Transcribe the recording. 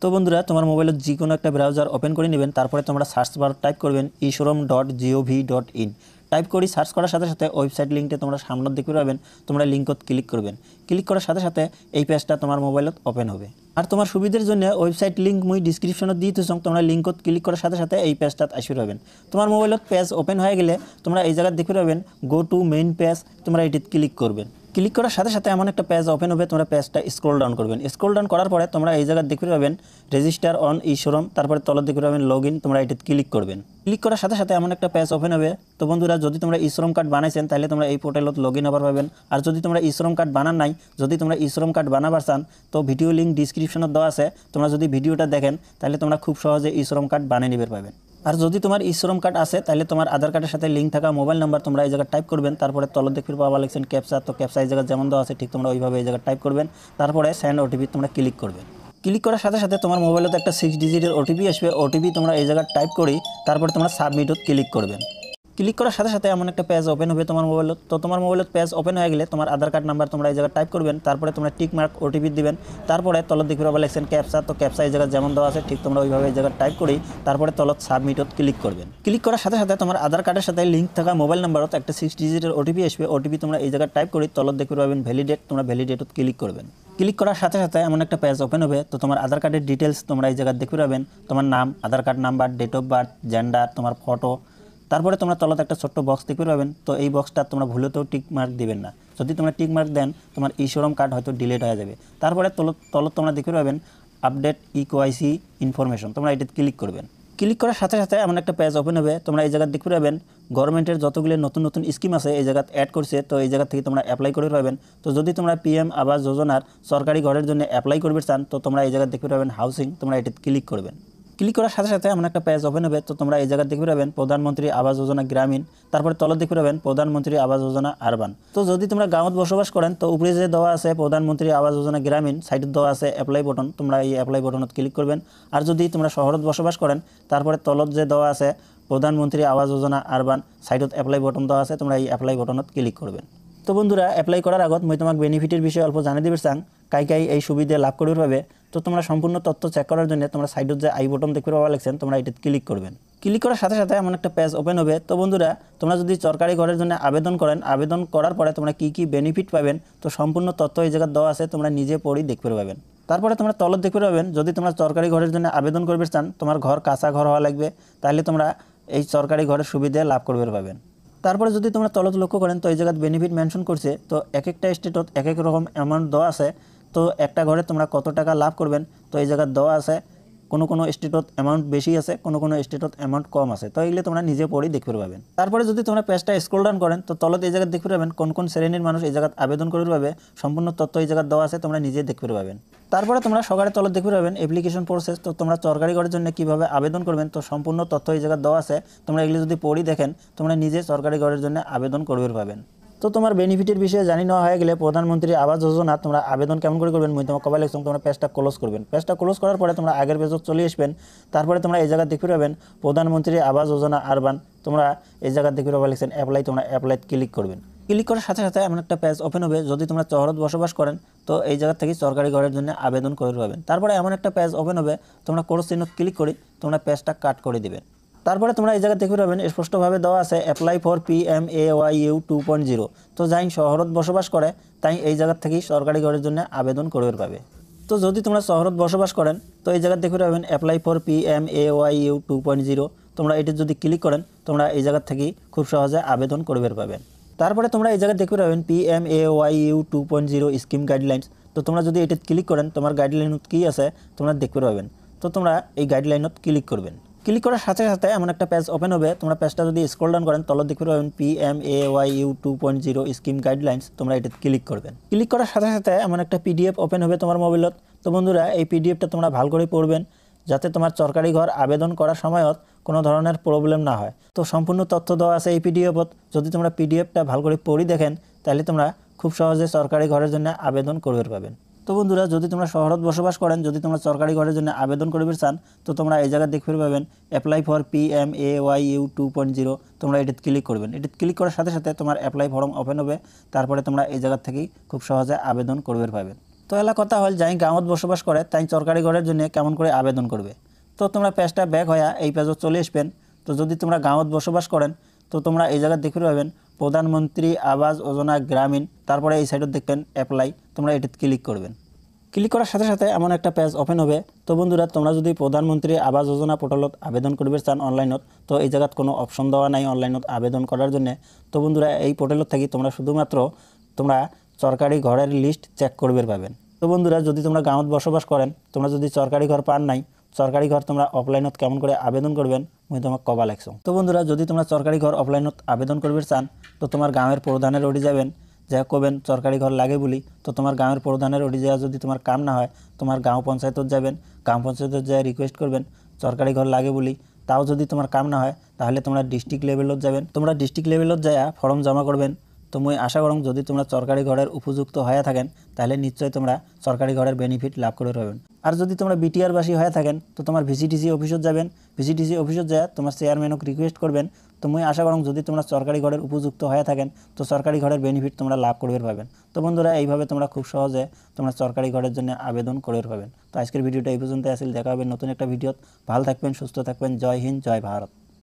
তো বন্ধুরা তোমার মোবাইলে যে কোনো একটা ব্রাউজার ওপেন করে নেবেন, তারপরে তোমরা সার্চ বার টাইপ করবেন ishowroom.gov.in। টাইপ করি সার্চ করার সাথে সাথে ওয়েবসাইট লিঙ্কটা তোমরা সামনের দিকে পাবেন, তোমরা লিঙ্কত ক্লিক করবেন। ক্লিক করার সাথে সাথে এই পেজটা তোমার মোবাইলত ওপেন হবে। আর তোমার সুবিধার জন্য ওয়েবসাইট লিঙ্ক মুই ডিসক্রিপশনত দিয়ে দিতেছ, তোমরা লিঙ্কত ক্লিক করার সাথে সাথে এই পেজটাত আসি পাবেন। তোমার মোবাইলত পেজ ওপেন হয়ে গেলে তোমরা এই জায়গায় দেখে পাবেন গো টু মেইন পেজ, তোমরা এটিতে ক্লিক করবেন। ক্লিক করার সাথে সাথে এমন একটা পেজ ওপেন হবে, তোমরা পেজটা স্ক্রল ডাউন করবেন। স্ক্রল ডাউন করার পরে তোমরা এই জায়গায় দেখতে পাবেন রেজিস্টার অন ishowroom, তারপরে তলত দেখতে পাবেন লগ ইন, তোমরা এটিতে ক্লিক করবেন। ক্লিক করার সাথে সাথে এমন একটা পেজ ওপেন হবে। তো বন্ধুরা, যদি তোমরা ishowroom কার্ড বানাইছেন তাহলে তোমরা এই পোর্টালত লগ ইন হবার পাবেন। আর যদি তোমরা ishowroom কার্ড বানান নাই, যদি তোমরা ishowroom কার্ড বানাবার চান তো ভিডিও লিঙ্ক ডিসক্রিপশনত দেওয়া আছে, তোমরা যদি ভিডিওটা দেখেন তাহলে তোমরা খুব সহজে ishowroom কার্ড বানিয়ে নিতে পারবেন। আর যদি তোমার ishowroom কার্ড আছে তাহলে তোমার আধার কার্ডের সাথে লিঙ্ক থাকা মোবাইল নাম্বার তোমরা এই জায়গায় টাইপ করবেন। তারপরে তলত দেখতে পাওয়া লিখছেন ক্যাপচা, তো ক্যাপচা এই জায়গায় যেমন দেওয়া আছে ঠিক তোমরা ওইভাবে এই জায়গায় টাইপ করবেন। তারপরে সেন্ড ওটিপি তোমরা ক্লিক করবেন। ক্লিক করার সাথে সাথে তোমার মোবাইলে একটা 6 ডিজিটের ওটিপি আসবে। ওটিপি তোমরা এই জায়গায় টাইপ করি তারপরে তোমরা সাবমিটত ক্লিক করবেন। ক্লিক করার সাথে সাথে এমন একটা পেজ ওপেন হবে তোমার মোবাইলত। তো তোমার মোবাইলত পেজ ওপেন হয়ে গেলে তোমার আধার কার্ড নাম্বার তোমরা এই জায়গায় টাইপ করবেন। তারপরে তোমরা টিক মার্ক ওটিপি দিবেন। তারপরে তলত দেখতে পাবা লিখছেন ক্যাপচা, তো ক্যাপচা এই জায়গায় যেমন দেওয়া আছে ঠিক তোমরা ওইভাবে এই জায়গায় টাইপ করি তারপরে তলত সাবমিটত ক্লিক করবেন। ক্লিক করার সাথে সাথে তোমার আধার কার্ডের সাথে লিঙ্ক থাকা মোবাইল নাম্বারত একটা 6 ডিজিটের ওটিপি আসবে। ওটিপি তোমরা এই জায়গায় টাইপ করি তলত দেখতে পাবেন ভ্যালিডেট, তোমরা ভ্যালিডেটত ক্লিক করবেন। ক্লিক করার সাথে সাথে এমন একটা পেজ ওপেন হবে। তো তোমার আধার কার্ডের ডিটেলস তোমরা এই জায়গায় দেখতে পাবেন, তোমার নাম, Aadhaar card number, date of birth, gender, তোমার ফটো। তারপরে তোমরা তলত একটা ছোট্ট বক্স দেখতে পাবেন। তো এই বক্সটা তোমরা ভুলেতেও টিক মার্ক দিবেন না। যদি তোমরা টিক মার্ক দেন তোমার ishowroom কার্ড হয়তো ডিলিট হয়ে যাবে। তারপরে তলত তোমরা দেখতে পাবেন আপডেট ইকেওয়াইসি ইনফরমেশন, তোমরা এটিতে ক্লিক করবেন। ক্লিক করার সাথে সাথে এমন একটা পেজ ওপেন হবে। তোমরা এই জায়গায় দেখতে পাবেন গভর্নমেন্টের যতগুলো নতুন নতুন স্কিম আছে এই জায়গায় অ্যাড করছে, তো এই জায়গা থেকে তোমরা অ্যাপ্লাই করে পাবেন। তো যদি তোমরা PM আবাস যোজনার সরকারি ঘরের জন্য অ্যাপ্লাই করবে চান তো তোমরা এই জায়গায় দেখতে পাবেন হাউসিং, তোমরা এটিতে ক্লিক করবেন। ক্লিক করার সাথে সাথে এমন একটা পেজ ওপেন হবে। তো তোমরা এই জায়গায় দেখতে পাবেন প্রধানমন্ত্রী আবাস যোজনা গ্রামীণ, তারপরে তলত দেখতে পাবেন প্রধানমন্ত্রী আবাস যোজনা আরবান। তো যদি তোমরা গাঁৱত বসবাস করেন তো উপরে যে দেওয়া আছে প্রধানমন্ত্রী আবাস যোজনা গ্রামীণ, সাইডে দেওয়া আছে অ্যাপ্লাই বটন, তোমরা এই অ্যাপ্লাই বটনত ক্লিক করবেন। আর যদি তোমরা শহরত বসবাস করেন তারপরে তলত যে দেওয়া আছে প্রধানমন্ত্রী Awas Yojana urban, সাইডত apply button দেওয়া আছে, তোমরা এই অ্যাপ্লাই বটনত ক্লিক করবেন। তো বন্ধুরা, অ্যাপ্লাই করার আগত মই তোমাক বেনিফিটের বিষয়ে অল্প জানিয়ে দিবে চাং, কাই এই সুবিধা লাভ করিবার পাবে। তো তোমরা সম্পূর্ণ তথ্য চেক করার জন্য তোমরা সাইডত যে আই বটন দেখতে পাওয়া লাগছেন তোমরা এটিতে ক্লিক করবেন। ক্লিক করার সাথে সাথে এমন একটা পেজ ওপেন হবে। তো বন্ধুরা, তোমরা যদি সরকারি ঘরের জন্য আবেদন করেন, আবেদন করার পরে তোমরা কি কি বেনিফিট পাবেন তো সম্পূর্ণ তথ্য এই জায়গায় দেওয়া আছে, তোমরা নিজে পড়ি দেখতে পাবেন। তারপরে তোমরা তলত দেখতে পাবেন যদি তোমরা সরকারি ঘরের জন্য আবেদন করবে চান, তোমার ঘর কাঁচা ঘর হওয়া লাগবে, তাহলে তোমরা এই সরকারি ঘরের সুবিধা লাভ করবে পাবেন। তারপরে যদি তোমরা তলত লক্ষ্য করেন তো এই জায়গায় বেনিফিট মেনশন করছে। তো এক একটা স্টেটত এক এক রকম অ্যামাউন্ট দেওয়া আছে। তো একটা ঘরে তোমরা কত টাকা লাভ করবেন তো এই জায়গায় দেওয়া আছে। কোনো কোনো স্টেটত অ্যামাউন্ট বেশি আছে, কোনো কোনো স্টেটত অ্যামাউন্ট কম আছে। তো এগুলো তোমরা নিজে পড়েই দেখতে পাবেন। তারপরে যদি তোমরা পেজটা স্ক্রল ডাউন করেন তো তলত এই জায়গায় দেখতে পাবেন কোন কোন শ্রেণীর মানুষ এই জায়গায় আবেদন করতে পারবে, সম্পূর্ণ তথ্য এই জায়গায় দেওয়া আছে, তোমরা নিজে দেখতে পাবেন। তারপরে তোমরা সকালে তলত দেখতে পাবেন অ্যাপ্লিকেশন প্রসেস। তো তোমরা সরকারি ঘরের জন্য কীভাবে আবেদন করবেন তো সম্পূর্ণ তথ্য এই জায়গায় দেওয়া আছে, তোমরা এগুলো যদি পড়ি দেখেন তোমরা নিজে সরকারি ঘরের জন্য আবেদন করবে পাবেন। তো তোমার বেনিফিটের বিষয়ে জানি নেওয়া হয়ে গেলে প্রধানমন্ত্রী আবাস যোজনা তোমরা আবেদন কেমন করে করবেন মই তোমার কবাই লিখলাম, তোমরা পেজটা ক্লোজ করবেন। পেজটা ক্লোজ করার পরে তোমরা আগের পেজত চলে আসবেন। তারপরে তোমরা এই জায়গায় দেখতে পাবেন প্রধানমন্ত্রী আবাস যোজনা আরবান, তোমরা এই জায়গায় দেখতে পাবা লিখছেন অ্যাপ্লাই, তোমরা অ্যাপ্লাইতে ক্লিক করবেন। ক্লিক করার সাথে সাথে এমন একটা পেজ ওপেন হবে। যদি তোমরা শহরত বসবাস করেন তো এই জায়গা থেকে সরকারি ঘরের জন্য আবেদন করে পাবেন। তারপরে এমন একটা পেজ ওপেন হবে, তোমরা ক্রস চিহ্ন ক্লিক করি তোমরা পেজটা কাট করে দিবেন। তারপরে তোমরা এই জায়গা দেখতে পাবেন স্পষ্টভাবে দেওয়া আছে অ্যাপ্লাই ফর PMAYU 2.0। তো যাই শহরত বসবাস করে তাই এই জায়গা থেকেই সরকারি ঘরের জন্য আবেদন করবে পাবে। তো যদি তোমরা শহরত বসবাস করেন তো এই জায়গা দেখতে পাবেন অ্যাপ্লাই ফর PMAYU 2.0, তোমরা এটি যদি ক্লিক করেন তোমরা এই জায়গা থেকেই খুব সহজে আবেদন করবে পাবেন। তারপরে তোমরা এই জায়গায় দেখতে পাবেন PMAYU 2.0 স্কিম গাইডলাইন্স। তো তোমরা যদি এটি ক্লিক করেন তোমার গাইডলাইনত কী আছে তোমরা দেখতে পাবেন। তো তোমরা এই গাইডলাইনত ক্লিক করবেন। ক্লিক করার সাথে সাথে এমন একটা পেজ ওপেন হবে। তোমরা পেজটা যদি স্ক্রল ডাউন করেন তলত দেখতে পাবেন PMAYU 2.0 স্কিম গাইডলাইন্স, তোমরা এটি ক্লিক করবেন। ক্লিক করার সাথে সাথে এমন একটা PDF ওপেন হবে তোমার মোবাইলত। তো বন্ধুরা, এই PDFটা তোমরা ভালো করে পড়বেন যাতে তোমার সরকারি ঘর আবেদন করার সময়ত কোনো ধরনের প্রবলেম না হয়। তো সম্পূর্ণ তথ্য দেওয়া আছে এই PDFত। যদি তোমরা PDFটা ভালো করে পড়ি দেখেন তাহলে তোমরা খুব সহজে সরকারি ঘরের জন্য আবেদন করবে পাবেন। তো বন্ধুরা, যদি তোমরা শহরত বসবাস করেন, যদি তোমরা সরকারি ঘরের জন্য আবেদন করবে চান তো তোমরা এই জায়গায় দেখতে পাবেন অ্যাপ্লাই ফর PMAYU 2.0, তোমরা এটিতে ক্লিক করবেন। এটিতে ক্লিক করার সাথে সাথে তোমার অ্যাপ্লাই ফর্ম ওপেন হবে। তারপরে তোমরা এই জায়গা থেকেই খুব সহজে আবেদন করবে পাবেন। তো এলা কথা হল যাই গাঁৱত বসবাস করে তাই সরকারি ঘরের জন্য কেমন করে আবেদন করবে। তো তোমরা পেজটা ব্যাক হয়ে এই পেজে চলে আসবেন। তো যদি তোমরা গাঁৱত বসবাস করেন তো তোমরা এই জায়গায় দেখতে পাবেন প্রধানমন্ত্রী আবাস যোজনা গ্রামীণ, তারপরে এই সাইডে দেখবেন অ্যাপ্লাই, তোমরা এটিতে ক্লিক করবেন। ক্লিক করার সাথে সাথে এমন একটা পেজ ওপেন হবে। তো বন্ধুরা তোমরা যদি প্রধানমন্ত্রী আবাস যোজনা পোর্টালত আবেদন করবে চান অনলাইনত, তো এই জায়গাত কোনো অপশন দেওয়া নাই অনলাইনত আবেদন করার জন্য। তো বন্ধুরা এই পোর্টালত থাকি তোমরা শুধুমাত্র তোমরা সরকারি ঘরের লিস্ট চেক করবে পাবেন। তো বন্ধুরা যদি তোমরা গাঁৱত বসবাস করেন, তোমরা যদি সরকারি ঘর পান নাই, সরকারি ঘর তোমরা অফলাইনত কেমন করে আবেদন করবেন মুই তোমাকে কবা লাগছো। তো বন্ধুরা যদি তোমরা সরকারি ঘর অফলাইনত আবেদন করবে চান তো তোমার গাঁৱের প্রধানের ওটি যাবেন, যা কবেন সরকারি ঘর লাগে বলি। তো তোমার গাঁৱের প্রধানের ওটি যাওয়া যদি তোমার কাম না হয় তোমার গাঁও পঞ্চায়েতত যাবেন, গাঁও পঞ্চায়েতত যা রিকোয়েস্ট করবেন সরকারি ঘর লাগে বলি। তাও যদি তোমার কাম না হয় তাহলে তোমরা ডিস্ট্রিক্ট লেভেলত যাবেন, তোমরা ডিস্ট্রিক্ট লেভেলত যায়া ফর্ম জমা করবেন। তো মুই আশা করম যদি তোমরা সরকারি ঘরের উপযুক্ত হয়ে থাকেন তাহলে নিশ্চয়ই তোমরা সরকারি ঘরের বেনিফিট লাভ করে পাবেন। আর যদি তোমরা বিটিআরবাসী হয়ে থাকেন তো তোমার ভিসিডিসি অফিসত যাবেন, ভিসিডিসি অফিসত যায় তোমার চেয়ারম্যানক রিকোয়েস্ট করবেন। তো মুই আশা করম যদি তোমরা সরকারি ঘরের উপযুক্ত হয়ে থাকেন তো সরকারি ঘরের বেনিফিট তোমরা লাভ করবে পাবেন। তো বন্ধুরা এইভাবে তোমরা খুব সহজে তোমরা সরকারি ঘরের জন্য আবেদন করে পাবেন। তো আজকের ভিডিওটা এই পর্যন্ত আসলে, দেখা হবে নতুন একটা ভিডিওত। ভালো থাকবেন, সুস্থ থাকবেন। জয় হিন্দ, জয় ভারত।